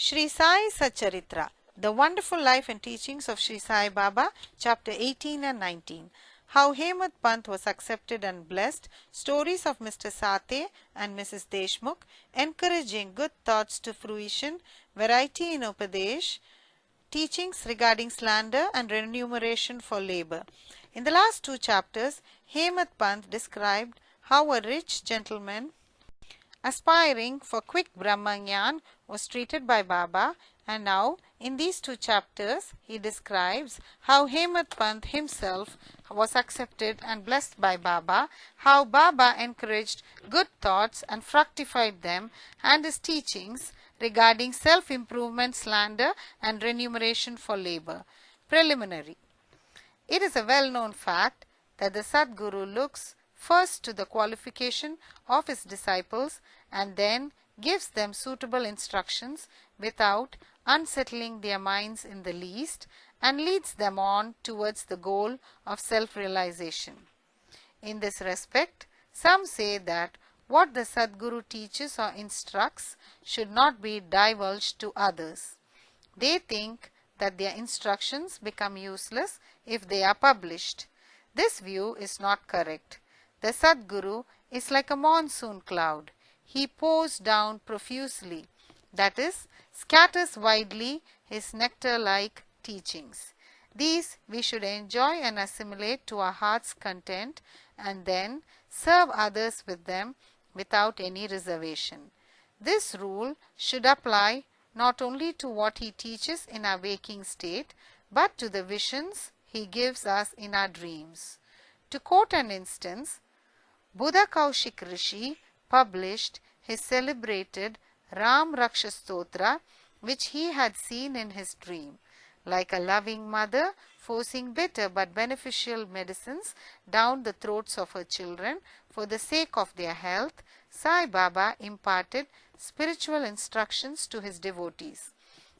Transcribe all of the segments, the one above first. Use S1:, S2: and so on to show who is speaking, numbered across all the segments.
S1: Sri Sai Satcharitra, The Wonderful Life and Teachings of Sri Sai Baba, Chapter 18 and 19. How Hemad Pant was accepted and blessed, stories of Mr. Sathe and Mrs. Deshmukh, encouraging good thoughts to fruition, variety in Upadesh, teachings regarding slander and remuneration for labor. In the last two chapters, Hemad Pant described how a rich gentleman aspiring for quick Brahmagyan was treated by Baba, and now in these two chapters he describes how Hemad Pant himself was accepted and blessed by Baba, how Baba encouraged good thoughts and fructified them, and his teachings regarding self-improvement, slander and remuneration for labor. Preliminary. It is a well-known fact that the Sadguru looks first to the qualification of his disciples and then gives them suitable instructions without unsettling their minds in the least, and leads them on towards the goal of self-realization. In this respect, some say that what the Sadguru teaches or instructs should not be divulged to others. They think that their instructions become useless if they are published. This view is not correct. The Sadguru is like a monsoon cloud. He pours down profusely, that is, scatters widely his nectar-like teachings. These we should enjoy and assimilate to our heart's content, and then serve others with them without any reservation. This rule should apply not only to what he teaches in our waking state, but to the visions he gives us in our dreams. To quote an instance, Buddha Kaushik Rishi published his celebrated Ram Raksha Stotra, which he had seen in his dream. Like a loving mother forcing bitter but beneficial medicines down the throats of her children for the sake of their health, Sai Baba imparted spiritual instructions to his devotees.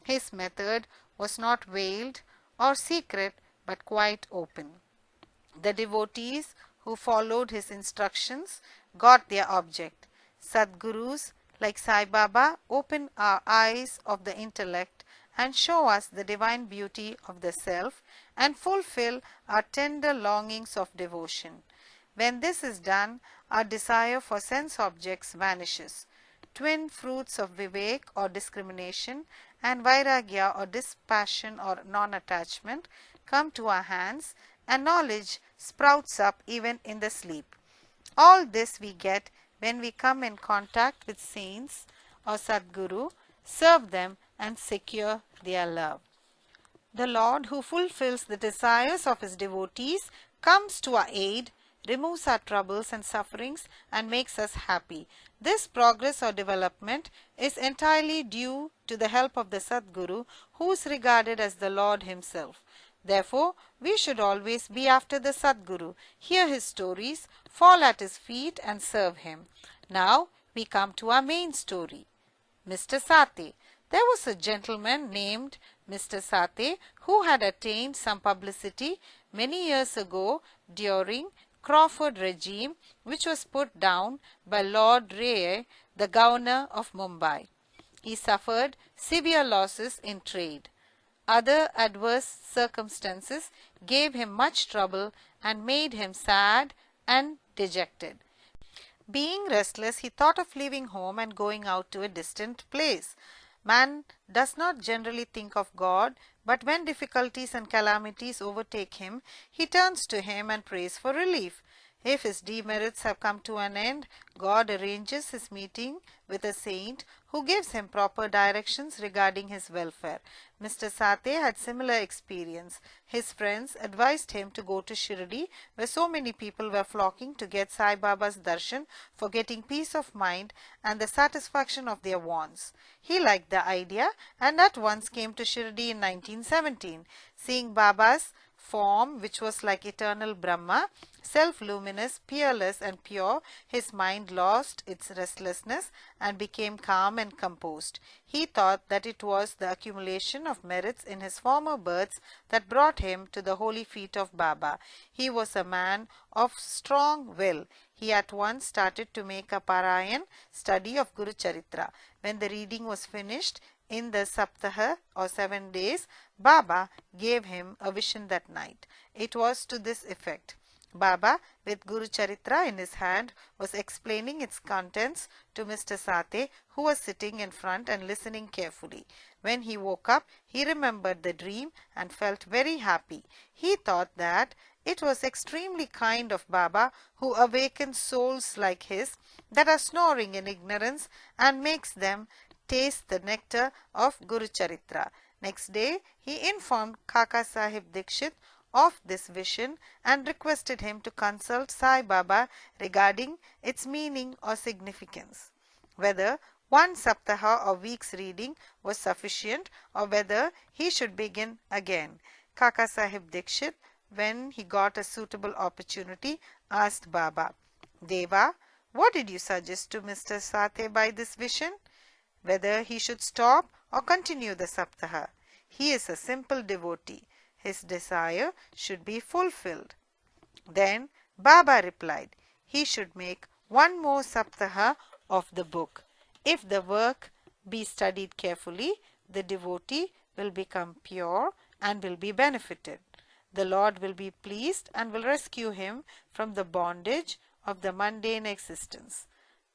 S1: His method was not veiled or secret but quite open. The devotees who followed his instructions got their object. Sadgurus like Sai Baba open our eyes of the intellect and show us the divine beauty of the self and fulfill our tender longings of devotion. When this is done, our desire for sense objects vanishes. Twin fruits of Vivek or discrimination and Vairagya or dispassion or non-attachment come to our hands, and knowledge sprouts up even in the sleep. All this we get when we come in contact with saints or Sadguru, serve them and secure their love. The Lord, who fulfills the desires of his devotees, comes to our aid, removes our troubles and sufferings, and makes us happy. This progress or development is entirely due to the help of the Sadguru, who is regarded as the Lord himself. Therefore, we should always be after the Sadguru, hear his stories, fall at his feet and serve him. Now, we come to our main story. Mr. Sathe. There was a gentleman named Mr. Sathe who had attained some publicity many years ago during Crawford regime, which was put down by Lord Ray, the governor of Mumbai. He suffered severe losses in trade. Other adverse circumstances gave him much trouble and made him sad and dejected. Being restless, he thought of leaving home and going out to a distant place. Man does not generally think of God, but when difficulties and calamities overtake him, he turns to him and prays for relief. If his demerits have come to an end, God arranges his meeting with a saint who gives him proper directions regarding his welfare. Mr. Sathe had similar experience. His friends advised him to go to Shirdi, where so many people were flocking to get Sai Baba's darshan for getting peace of mind and the satisfaction of their wants. He liked the idea and at once came to Shirdi in 1917. Seeing Baba's form, which was like eternal Brahma, Self-luminous, peerless and pure, his mind lost its restlessness and became calm and composed. He thought that it was the accumulation of merits in his former births that brought him to the holy feet of Baba. He was a man of strong will. He at once started to make a Parayan study of Guru Charitra. When the reading was finished in the Saptaha or 7 days, Baba gave him a vision that night. It was to this effect. Baba, with Guru Charitra in his hand, was explaining its contents to Mr. Sathe, who was sitting in front and listening carefully. When he woke up, he remembered the dream and felt very happy. He thought that it was extremely kind of Baba, who awakens souls like his that are snoring in ignorance and makes them taste the nectar of Guru Charitra. Next day, he informed Kaka Sahib Dikshit of this vision and requested him to consult Sai Baba regarding its meaning or significance, whether one saptaha or week's reading was sufficient or whether he should begin again. Kaka Sahib Dikshit, when he got a suitable opportunity, asked Baba, Deva, what did you suggest to Mr. Sathe by this vision? Whether he should stop or continue the saptaha. He is a simple devotee. His desire should be fulfilled. Then Baba replied, he should make one more saptaha of the book. If the work be studied carefully, the devotee will become pure and will be benefited. The Lord will be pleased and will rescue him from the bondage of the mundane existence.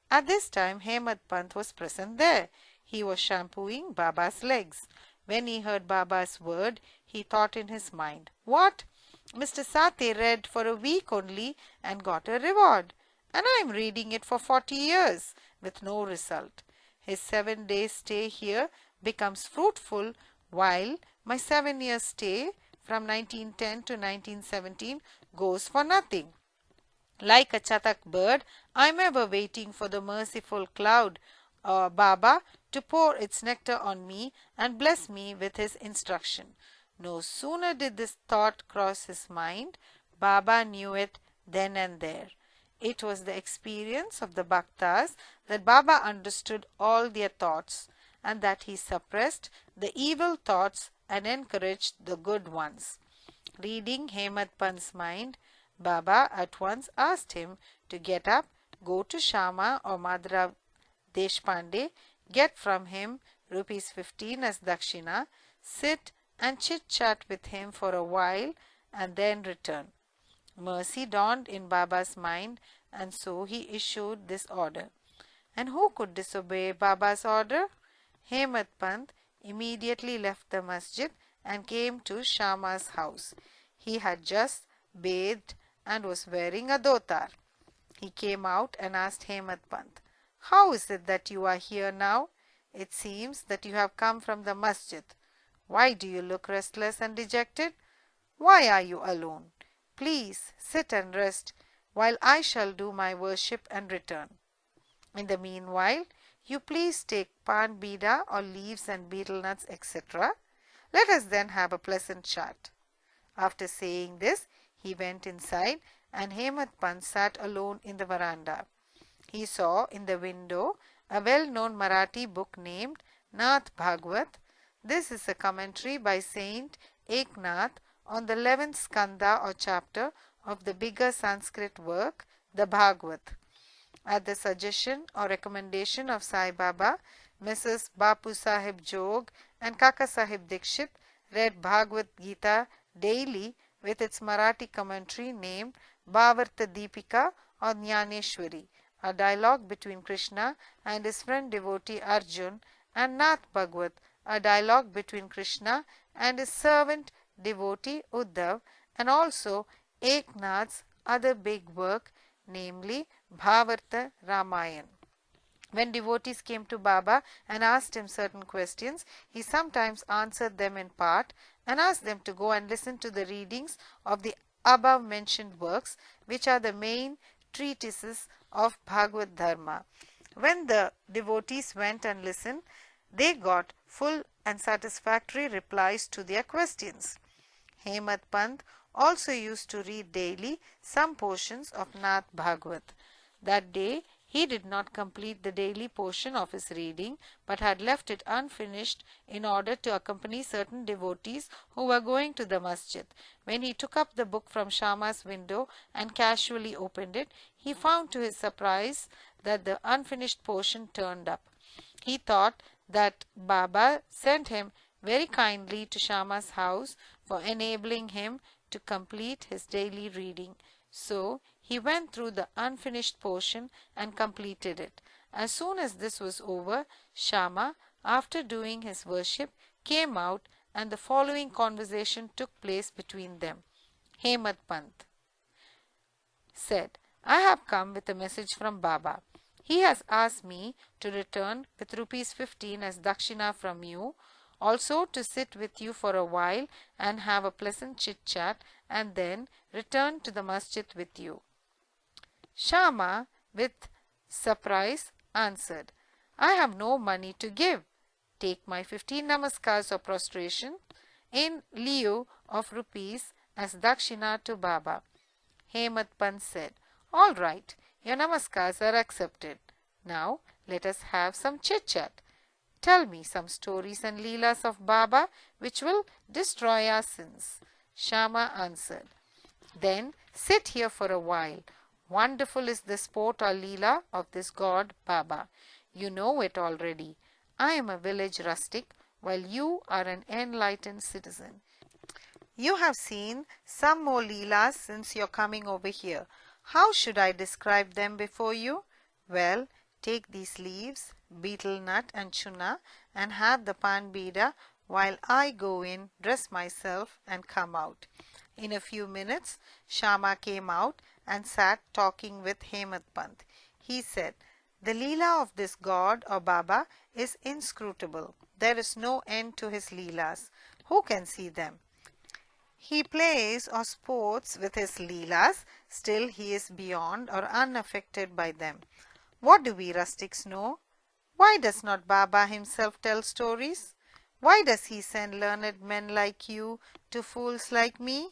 S1: At this time, Hemad Pant was present there. He was shampooing Baba's legs. When he heard Baba's word, he thought in his mind, what? Mr. Sathe read for a week only and got a reward, and I am reading it for 40 years with no result. His 7 days stay here becomes fruitful, while my 7 years stay from 1910 to 1917 goes for nothing. Like a chatak bird, I am ever waiting for the merciful cloud, Baba, to pour its nectar on me and bless me with his instruction. No sooner did this thought cross his mind, Baba knew it then and there. It was the experience of the Bhaktas that Baba understood all their thoughts and that he suppressed the evil thoughts and encouraged the good ones. Reading Hemad Pant's mind, Baba at once asked him to get up, go to Shama or Madhurav Deshpande, get from him rupees 15 as dakshina, sit and chit-chat with him for a while and then return. Mercy dawned in Baba's mind, and so he issued this order. And who could disobey Baba's order? Hemad Pant immediately left the masjid and came to Shama's house. He had just bathed and was wearing a dhotar. He came out and asked Hemad Pant, how is it that you are here now? It seems that you have come from the masjid. Why do you look restless and dejected? Why are you alone? Please sit and rest while I shall do my worship and return. In the meanwhile, you please take pan bida or leaves and betel nuts, etc. Let us then have a pleasant chat. After saying this, he went inside and Hemad Pant sat alone in the veranda. He saw in the window a well-known Marathi book named Nath Bhagwat. This is a commentary by Saint Eknath on the 11th skanda or chapter of the bigger Sanskrit work, the Bhagwat. At the suggestion or recommendation of Sai Baba, Mrs. Bapu Sahib Jog and Kaka Sahib Dikshit read Bhagavad Gita daily with its Marathi commentary named Bhavarta Deepika or Jnaneshwari, a dialogue between Krishna and his friend devotee Arjun, and Nath Bhagwat, a dialogue between Krishna and his servant devotee Uddhav, and also Eknath's other big work, namely Bhavarta Ramayan. When devotees came to Baba and asked him certain questions, he sometimes answered them in part and asked them to go and listen to the readings of the above mentioned works, which are the main treatises of Bhagavad Dharma. When the devotees went and listened, they got full and satisfactory replies to their questions. Hemad Pant also used to read daily some portions of Nath Bhagavat. That day he did not complete the daily portion of his reading, but had left it unfinished in order to accompany certain devotees who were going to the masjid. When he took up the book from Shama's window and casually opened it, he found to his surprise that the unfinished portion turned up. He thought that Baba sent him very kindly to Shama's house for enabling him to complete his daily reading. So he went through the unfinished portion and completed it. As soon as this was over, Shama, after doing his worship, came out and the following conversation took place between them. Hemad Pant said, I have come with a message from Baba. He has asked me to return with rupees 15 as dakshina from you, also to sit with you for a while and have a pleasant chit-chat and then return to the masjid with you. Shama, with surprise, answered, I have no money to give. Take my 15 namaskars or prostration in lieu of rupees as dakshina to Baba. Hemad Pant said, all right, your namaskars are accepted. Now let us have some chit-chat. Tell me some stories and leelas of Baba which will destroy our sins. Shama answered, then sit here for a while. Wonderful is the sport or leela of this god Baba. You know it already. I am a village rustic, while you are an enlightened citizen. You have seen some more leelas since your coming over here. How should I describe them before you? Well, take these leaves, betel nut and chuna, and have the pan bida while I go in, dress myself, and come out. In a few minutes, Shama came out and sat talking with Hemad Pant. He said, the leela of this god or Baba is inscrutable. There is no end to his leelas. Who can see them? He plays or sports with his leelas, still he is beyond or unaffected by them. What do we rustics know? Why does not Baba himself tell stories? Why does he send learned men like you to fools like me?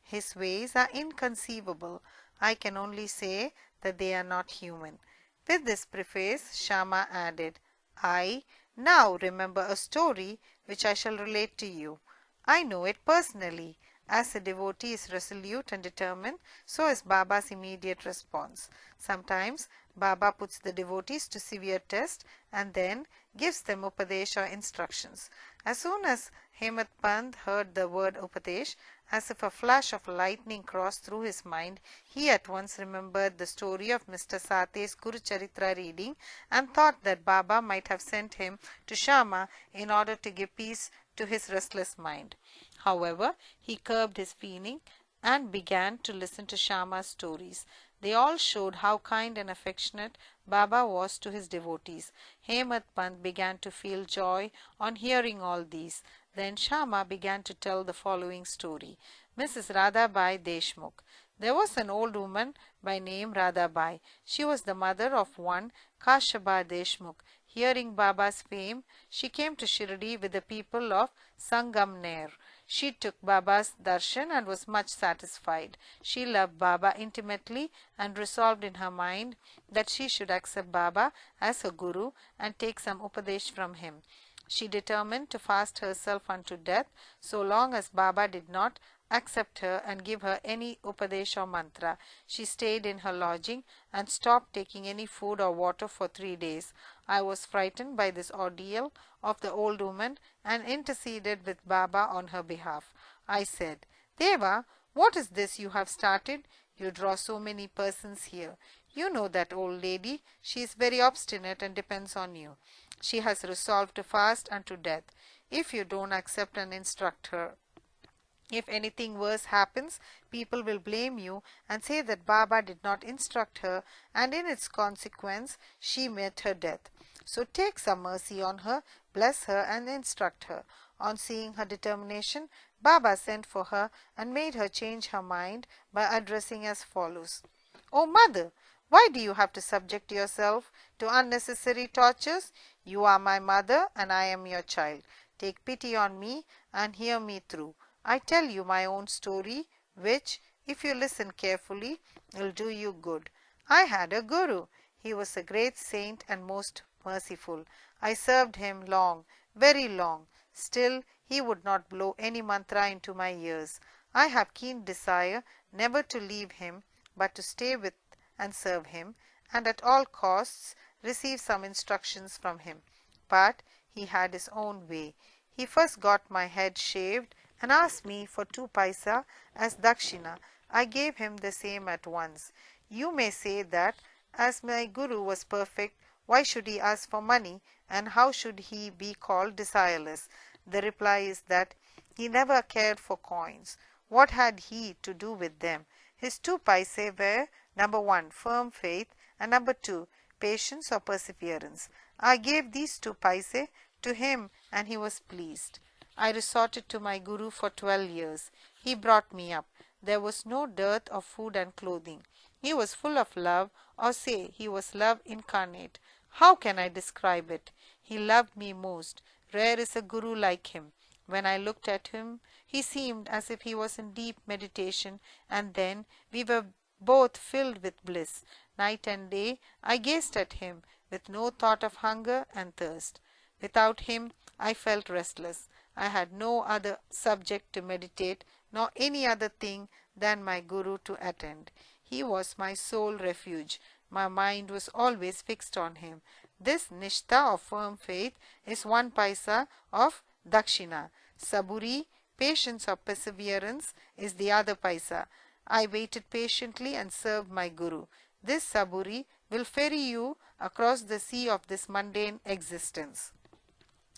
S1: His ways are inconceivable. I can only say that they are not human. With this preface, Shama added, I now remember a story which I shall relate to you. I know it personally. As a devotee is resolute and determined, so is Baba's immediate response. Sometimes Baba puts the devotees to severe test and then gives them upadesh or instructions. As soon as Hemad Pant heard the word upadesh, as if a flash of lightning crossed through his mind, he at once remembered the story of Mr. Sate's Guru Charitra reading and thought that Baba might have sent him to Shama in order to give peace to his restless mind. However, he curbed his feeling and began to listen to Shama's stories. They all showed how kind and affectionate Baba was to his devotees. Hemad Pant began to feel joy on hearing all these. Then Shama began to tell the following story. Mrs. Radhabai Deshmukh. There was an old woman by name Radhabai. She was the mother of one Kashaba Deshmukh. Hearing Baba's fame, she came to Shirdi with the people of Sangamner. She took Baba's darshan and was much satisfied. She loved Baba intimately and resolved in her mind that she should accept Baba as her guru and take some upadesh from him. She determined to fast herself unto death so long as Baba did not accept her and give her any upadesh or mantra. She stayed in her lodging and stopped taking any food or water for 3 days. I was frightened by this ordeal of the old woman and interceded with Baba on her behalf. I said, Deva, what is this you have started? You draw so many persons here. You know that old lady. She is very obstinate and depends on you. She has resolved to fast unto death. If you don't accept and instruct her, if anything worse happens, people will blame you and say that Baba did not instruct her, and in its consequence she met her death. So take some mercy on her, bless her and instruct her. On seeing her determination, Baba sent for her and made her change her mind by addressing as follows. O mother, why do you have to subject yourself to unnecessary tortures? You are my mother and I am your child. Take pity on me and hear me through. I tell you my own story, which, if you listen carefully, will do you good. I had a guru. He was a great saint and most merciful. I served him long, very long. Still, he would not blow any mantra into my ears. I have keen desire never to leave him, but to stay with and serve him, and at all costs receive some instructions from him. But he had his own way. He first got my head shaved and asked me for 2 paisa as dakshina. I gave him the same at once. You may say that, as my guru was perfect, why should he ask for money, and how should he be called desireless? The reply is that he never cared for coins. What had he to do with them? His 2 paise were, number 1, firm faith, and number 2, patience or perseverance. I gave these 2 paise to him, and he was pleased. I resorted to my guru for 12 years. He brought me up. There was no dearth of food and clothing. He was full of love, or say he was love incarnate. How can I describe it? He loved me most. Rare is a guru like him. When I looked at him, he seemed as if he was in deep meditation, and then we were both filled with bliss. Night and day I gazed at him, with no thought of hunger and thirst. Without him I felt restless. I had no other subject to meditate, nor any other thing than my guru to attend. He was my sole refuge. My mind was always fixed on him. This nishtha of firm faith is 1 paisa of dakshina. Saburi, patience or perseverance, is the other paisa. I waited patiently and served my guru. This saburi will ferry you across the sea of this mundane existence.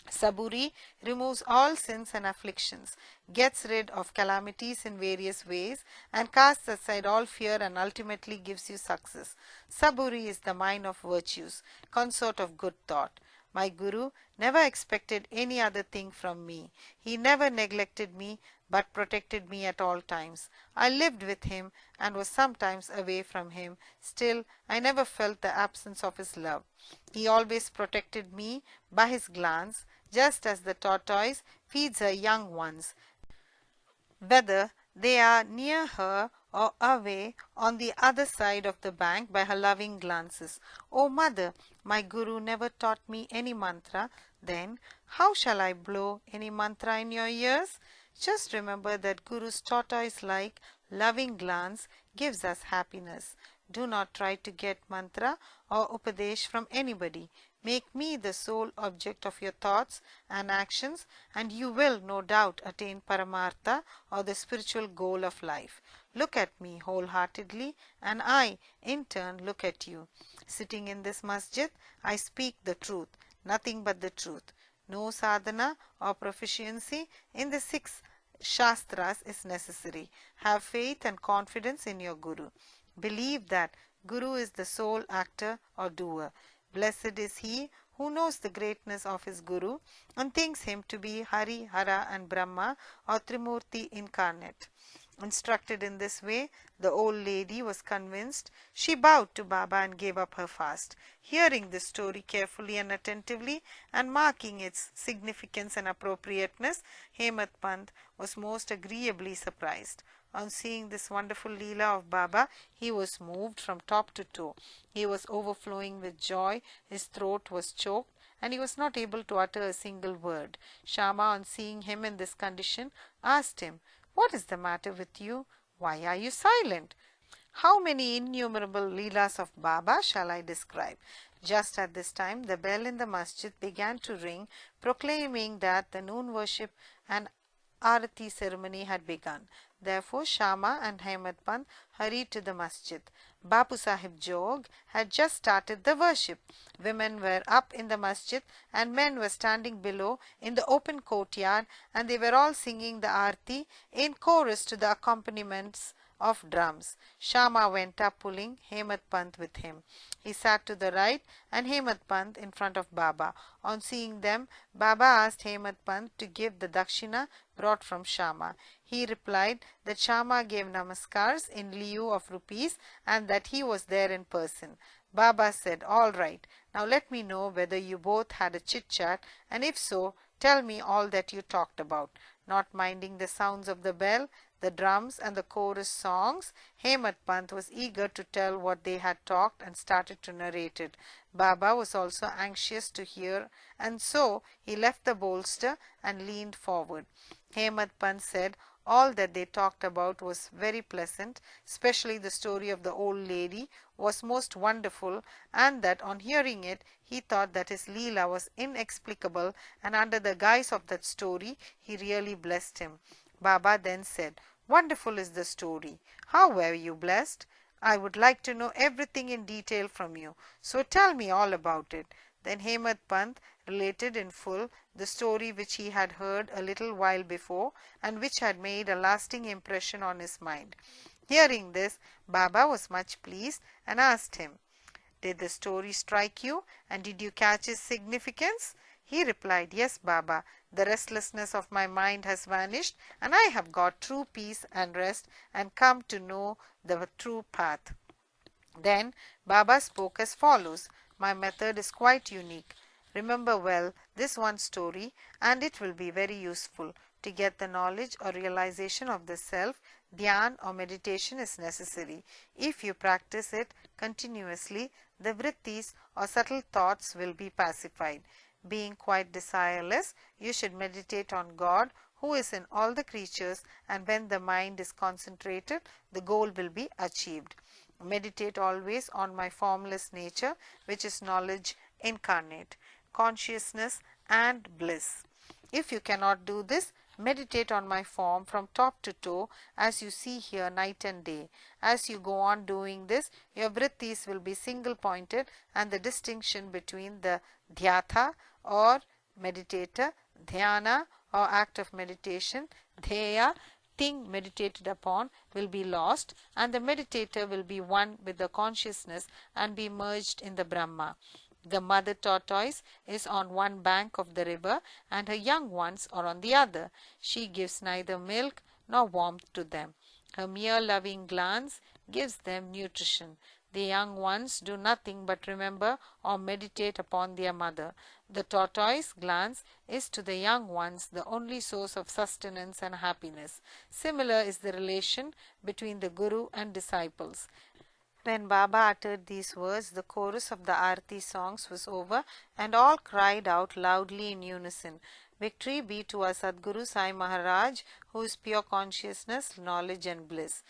S1: Saburi removes all sins and afflictions, gets rid of calamities in various ways, and casts aside all fear and ultimately gives you success. Saburi is the mine of virtues, consort of good thought. My guru never expected any other thing from me. He never neglected me, but protected me at all times. I lived with him and was sometimes away from him. Still, I never felt the absence of his love. He always protected me by his glance, just as the tortoise feeds her young ones, whether they are near her or away on the other side of the bank, by her loving glances. O mother, my guru never taught me any mantra. Then how shall I blow any mantra in your ears? Just remember that Guru's tortoise-like loving glance gives us happiness. Do not try to get mantra or upadesh from anybody. Make me the sole object of your thoughts and actions, and you will no doubt attain Paramartha, or the spiritual goal of life. Look at me wholeheartedly, and I, in turn, look at you. Sitting in this masjid, I speak the truth, nothing but the truth. No sadhana or proficiency in the 6 Shastras is necessary. Have faith and confidence in your Guru. Believe that Guru is the sole actor or doer. Blessed is he who knows the greatness of his Guru and thinks him to be Hari, Hara and Brahma, or Trimurti incarnate. Instructed in this way, the old lady was convinced. She bowed to Baba and gave up her fast. Hearing this story carefully and attentively, and marking its significance and appropriateness, Hemad Pant was most agreeably surprised. On seeing this wonderful Leela of Baba, he was moved from top to toe. He was overflowing with joy, his throat was choked, and he was not able to utter a single word. Shama, on seeing him in this condition, asked him, "What is the matter with you? Why are you silent?" How many innumerable Leelas of Baba shall I describe? Just at this time, the bell in the masjid began to ring, proclaiming that the noon worship and Arati ceremony had begun. Therefore, Shama and Hemad Pant hurried to the masjid. Bapu Sahib Jog had just started the worship. Women were up in the masjid and men were standing below in the open courtyard, and they were all singing the Arati in chorus to the accompaniments of drums. Shama went up, pulling Hemad Pant with him. He sat to the right and Hemad Pant in front of Baba. On seeing them, Baba asked Hemad Pant to give the dakshina brought from Shama. He replied that Shama gave namaskars in lieu of rupees and that he was there in person. Baba said, "All right, now let me know whether you both had a chit-chat, and if so, tell me all that you talked about." Not minding the sounds of the bell, the drums and the chorus songs. Hemad Pant was eager to tell what they had talked and started to narrate it. Baba was also anxious to hear, and so he left the bolster and leaned forward. Hemad Pant said all that they talked about was very pleasant, especially the story of the old lady was most wonderful, and that on hearing it he thought that his Leela was inexplicable, and under the guise of that story he really blessed him. Baba then said, "Wonderful is the story. How were you blessed? I would like to know everything in detail from you, so tell me all about it." Then Hemad Pant related in full the story which he had heard a little while before and which had made a lasting impression on his mind. Hearing this, Baba was much pleased and asked him, "Did the story strike you, and did you catch its significance?" He replied, "Yes, Baba, the restlessness of my mind has vanished, and I have got true peace and rest and come to know the true path." Then Baba spoke as follows: "My method is quite unique. Remember well this one story, and it will be very useful. To get the knowledge or realization of the self, dhyan or meditation is necessary. If you practice it continuously, the vrittis or subtle thoughts will be pacified. Being quite desireless, you should meditate on God, who is in all the creatures, and when the mind is concentrated, the goal will be achieved. Meditate always on my formless nature, which is knowledge incarnate, consciousness and bliss. If you cannot do this, meditate on my form from top to toe, as you see here night and day. As you go on doing this, your vrittis will be single pointed, and the distinction between the dhyata or meditator, dhyana or act of meditation, dheya, thing meditated upon, will be lost, and the meditator will be one with the consciousness and be merged in the Brahma. The mother tortoise is on one bank of the river, and her young ones are on the other. She gives neither milk nor warmth to them. Her mere loving glance gives them nutrition. The young ones do nothing but remember or meditate upon their mother. The tortoise glance is to the young ones the only source of sustenance and happiness. Similar is the relation between the Guru and disciples. When Baba uttered these words, the chorus of the Aarti songs was over, and all cried out loudly in unison, "Victory be to our Sadguru Sai Maharaj, who is pure consciousness, knowledge and bliss."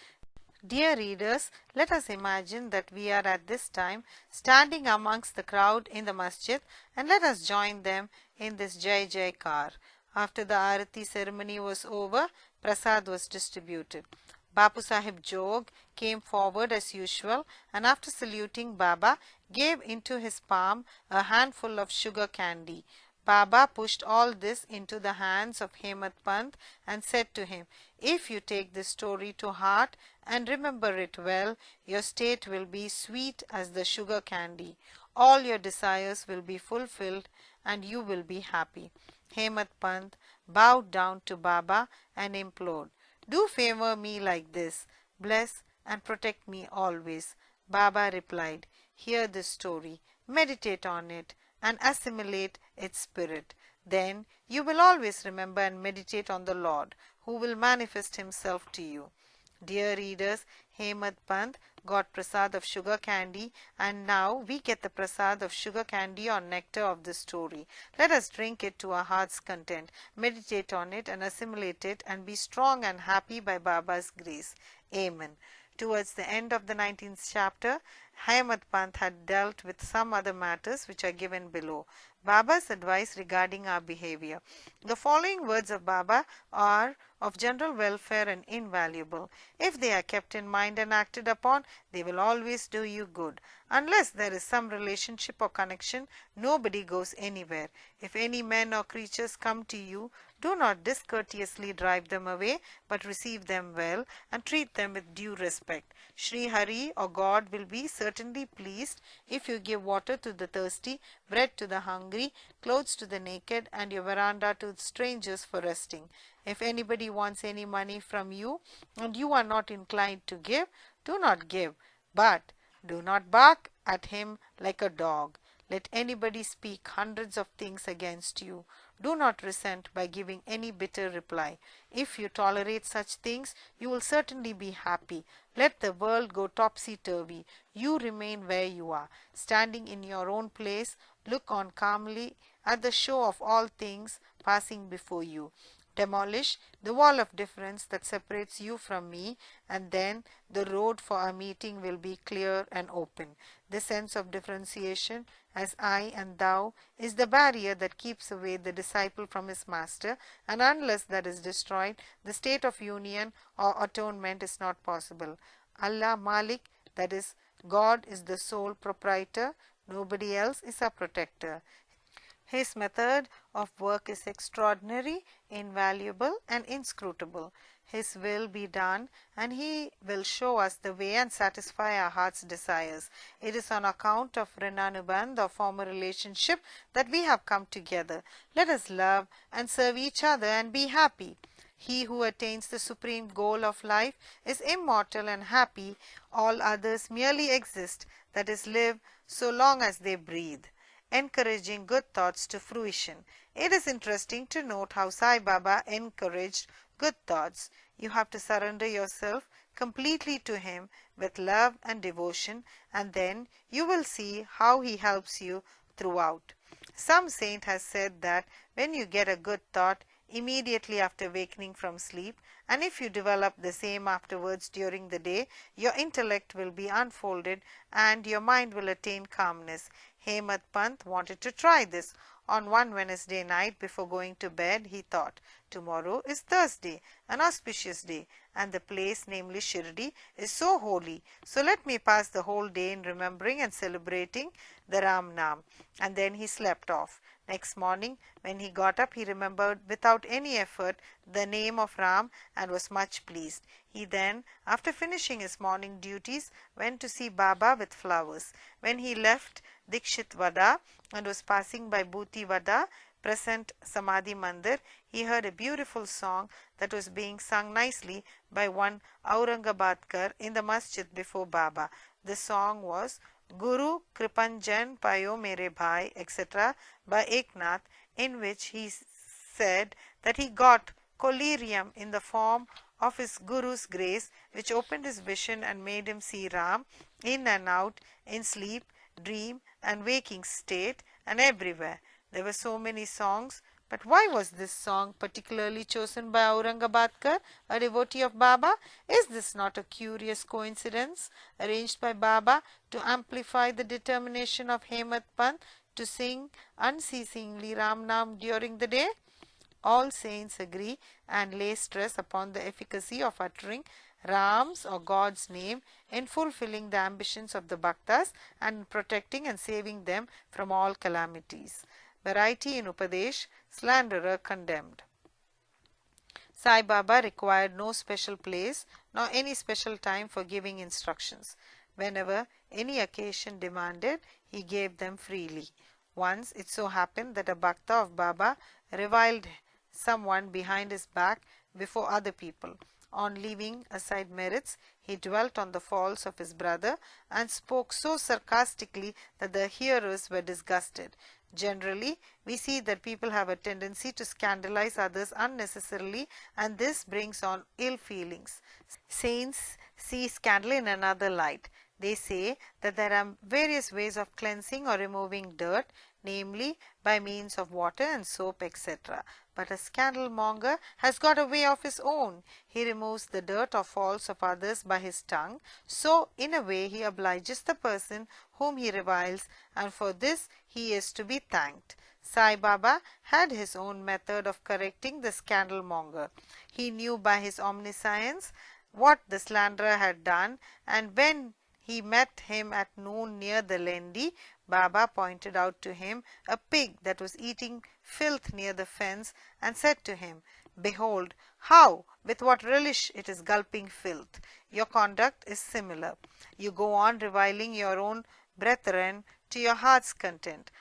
S1: Dear readers, let us imagine that we are at this time standing amongst the crowd in the masjid, and let us join them in this Jai Jaikar. After the Aarati ceremony was over, prasad was distributed. Bapu Sahib Jog came forward as usual, and after saluting Baba, gave into his palm a handful of sugar candy. Baba pushed all this into the hands of Hemad Pant and said to him, "If you take this story to heart and remember it well, your state will be sweet as the sugar candy. All your desires will be fulfilled and you will be happy." Hemad Pant bowed down to Baba and implored, "Do favor me like this. Bless and protect me always." Baba replied, "Hear this story, meditate on it, and assimilate its spirit. Then you will always remember and meditate on the Lord, who will manifest himself to you." Dear readers, Hemad Pant got prasad of sugar candy, and now we get the prasad of sugar candy or nectar of this story. Let us drink it to our heart's content, meditate on it and assimilate it, and be strong and happy by Baba's grace. Amen. Towards the end of the 19th chapter, Hemad Pant had dealt with some other matters which are given below. Baba's advice regarding our behavior. The following words of Baba are of general welfare and invaluable. If they are kept in mind and acted upon, they will always do you good. Unless there is some relationship or connection, nobody goes anywhere. If any men or creatures come to you, do not discourteously drive them away, but receive them well and treat them with due respect. Sri Hari or God will be certainly pleased if you give water to the thirsty, bread to the hungry, clothes to the naked, and your veranda to strangers for resting. If anybody wants any money from you and you are not inclined to give, do not give, but do not bark at him like a dog. Let anybody speak hundreds of things against you. Do not resent by giving any bitter reply. If you tolerate such things, you will certainly be happy. Let the world go topsy-turvy. You remain where you are. Standing in your own place, look on calmly at the show of all things passing before you. Demolish the wall of difference that separates you from me, and then the road for our meeting will be clear and open. The sense of differentiation as I and thou is the barrier that keeps away the disciple from his master, and unless that is destroyed, the state of union or atonement is not possible. Allah Malik, that is, God is the sole proprietor, nobody else is a protector. His method of work is extraordinary, invaluable, and inscrutable. His will be done, and He will show us the way and satisfy our heart's desires. It is on account of Rinanubandh, or former relationship, that we have come together. Let us love and serve each other and be happy. He who attains the supreme goal of life is immortal and happy. All others merely exist, that is, live so long as they breathe. Encouraging good thoughts to fruition. It is interesting to note how Sai Baba encouraged good thoughts. You have to surrender yourself completely to him with love and devotion, and then you will see how he helps you throughout. Some saint has said that when you get a good thought immediately after wakening from sleep, and if you develop the same afterwards during the day, your intellect will be unfolded and your mind will attain calmness. Hemad Pant wanted to try this. On one Wednesday night before going to bed, he thought, tomorrow is Thursday, an auspicious day, and the place, namely Shirdi, is so holy. So let me pass the whole day in remembering and celebrating the Ram Nam. And then he slept off. Next morning, when he got up, he remembered without any effort the name of Ram and was much pleased. He then, after finishing his morning duties, went to see Baba with flowers. When he left Dikshit Vada and was passing by Bhuti Vada, present Samadhi Mandir, he heard a beautiful song that was being sung nicely by one Aurangabadkar in the masjid before Baba. The song was Guru Kripanjan Payo Mere Bhai, etc. by Eknath, in which he said that he got collyrium in the form of his Guru's grace, which opened his vision and made him see Ram in and out, in sleep, dream, and waking state, and everywhere. There were so many songs, but why was this song particularly chosen by Aurangabadkar, a devotee of Baba? Is this not a curious coincidence arranged by Baba to amplify the determination of Hemad Pant to sing unceasingly Ram Nam during the day? All saints agree and lay stress upon the efficacy of uttering Ram's or God's name in fulfilling the ambitions of the Bhaktas and protecting and saving them from all calamities. Variety in Upadesh, slanderer condemned. Sai Baba required no special place nor any special time for giving instructions. Whenever any occasion demanded, he gave them freely. Once it so happened that a Bhakta of Baba reviled someone behind his back before other people. On leaving aside merits, he dwelt on the faults of his brother and spoke so sarcastically that the hearers were disgusted. Generally, we see that people have a tendency to scandalize others unnecessarily, and this brings on ill feelings. Saints see scandal in another light. They say that there are various ways of cleansing or removing dirt, namely by means of water and soap, etc. But a scandal monger has got a way of his own. He removes the dirt or faults of others by his tongue. So, in a way, he obliges the person whom he reviles, and for this he is to be thanked. Sai Baba had his own method of correcting the scandal monger. He knew by his omniscience what the slanderer had done, and when he met him at noon near the Lendi, Baba pointed out to him a pig that was eating filth near the fence and said to him, "Behold, how, with what relish it is gulping filth. Your conduct is similar. You go on reviling your own brethren to your heart's content.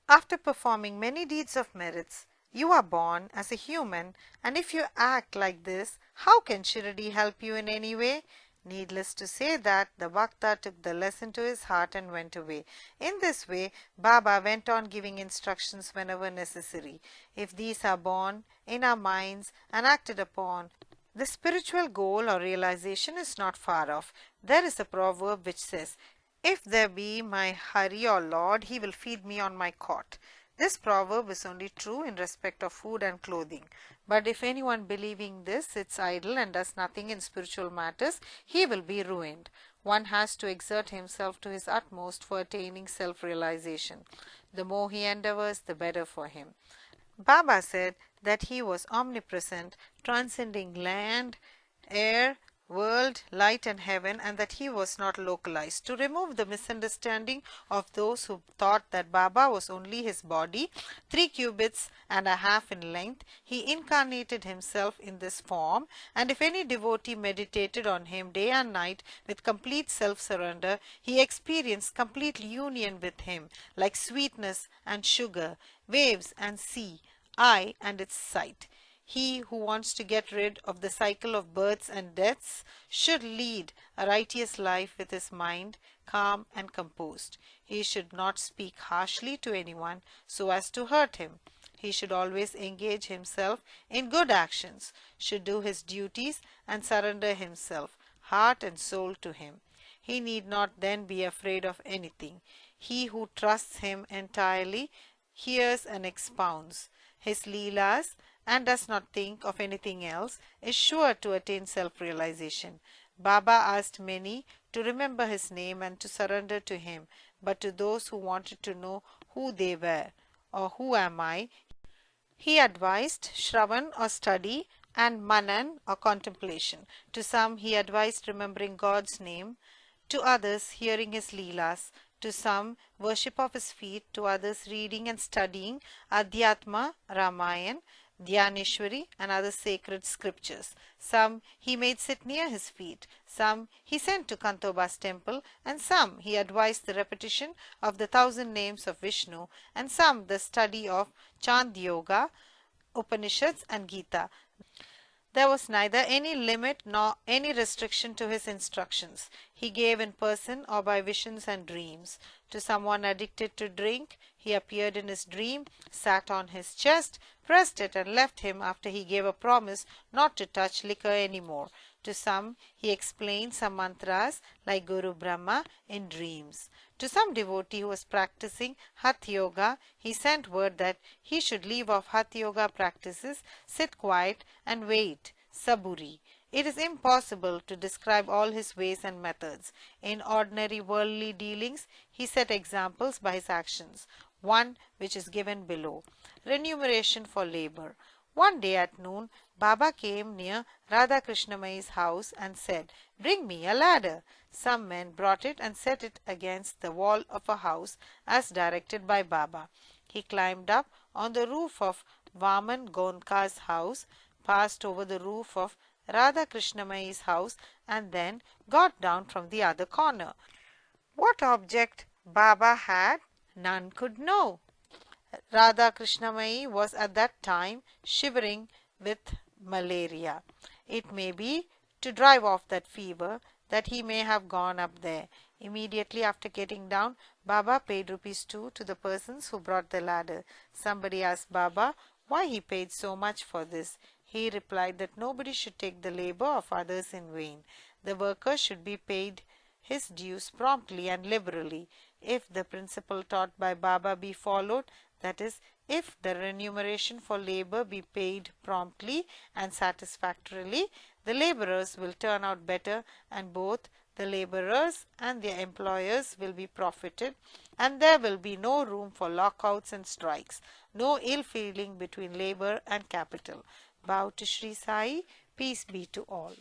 S1: After performing many deeds of merits, you are born as a human, and if you act like this, how can Shirdi help you in any way? Needless to say that the Bhakta took the lesson to his heart and went away. In this way, Baba went on giving instructions whenever necessary. If these are born in our minds and acted upon, the spiritual goal or realization is not far off. There is a proverb which says, "If there be my Hari or Lord, he will feed me on my cot." This proverb is only true in respect of food and clothing. But if anyone believing this sits idle and does nothing in spiritual matters, he will be ruined. One has to exert himself to his utmost for attaining self-realization. The more he endeavors, the better for him. Baba said that he was omnipresent, transcending land, air, world, light and heaven, and that he was not localized. To remove the misunderstanding of those who thought that Baba was only his body, 3.5 cubits in length, he incarnated himself in this form, and if any devotee meditated on him day and night with complete self-surrender, he experienced complete union with him, like sweetness and sugar, waves and sea, eye and its sight. He who wants to get rid of the cycle of births and deaths should lead a righteous life with his mind calm and composed. He should not speak harshly to anyone so as to hurt him. He should always engage himself in good actions, should do his duties and surrender himself, heart and soul to him. He need not then be afraid of anything. He who trusts him entirely hears and expounds his leelas and does not think of anything else is sure to attain self-realization. Baba asked many to remember his name and to surrender to him, but to those who wanted to know who they were or who am I, he advised Shravan or study and Manan or contemplation. To some he advised remembering God's name, to others hearing his leelas, to some worship of his feet, to others reading and studying Adhyatma, Ramayan, Dhyaneshwari and other sacred scriptures. Some he made sit near his feet, some he sent to Kantoba's temple, and some he advised the repetition of the 1,000 names of Vishnu, and some the study of Chand Yoga, Upanishads and Gita. There was neither any limit nor any restriction to his instructions. He gave in person or by visions and dreams. To someone addicted to drink, he appeared in his dream, sat on his chest, pressed it and left him after he gave a promise not to touch liquor any more. To some, he explained some mantras like Guru Brahma in dreams. To some devotee who was practicing Hatha Yoga, he sent word that he should leave off Hatha Yoga practices, sit quiet and wait, saburi. It is impossible to describe all his ways and methods. In ordinary worldly dealings, he set examples by his actions. One which is given below. Remuneration for labor. One day at noon, Baba came near Radha Krishnamayi's house and said, "Bring me a ladder." Some men brought it and set it against the wall of a house as directed by Baba. He climbed up on the roof of Vaman Gonka's house, passed over the roof of Radha Krishnamayi's house and then got down from the other corner. What object Baba had, none could know. Radha Krishnamayi was at that time shivering with malaria. It may be to drive off that fever that he may have gone up there. Immediately after getting down, Baba paid ₹2 to the persons who brought the ladder. Somebody asked Baba why he paid so much for this. He replied that nobody should take the labor of others in vain. The worker should be paid his dues promptly and liberally. If the principle taught by Baba be followed, that is, if the remuneration for labor be paid promptly and satisfactorily, the laborers will turn out better and both the laborers and their employers will be profited, and there will be no room for lockouts and strikes, no ill feeling between labor and capital. Bow to Sri Sai, peace be to all.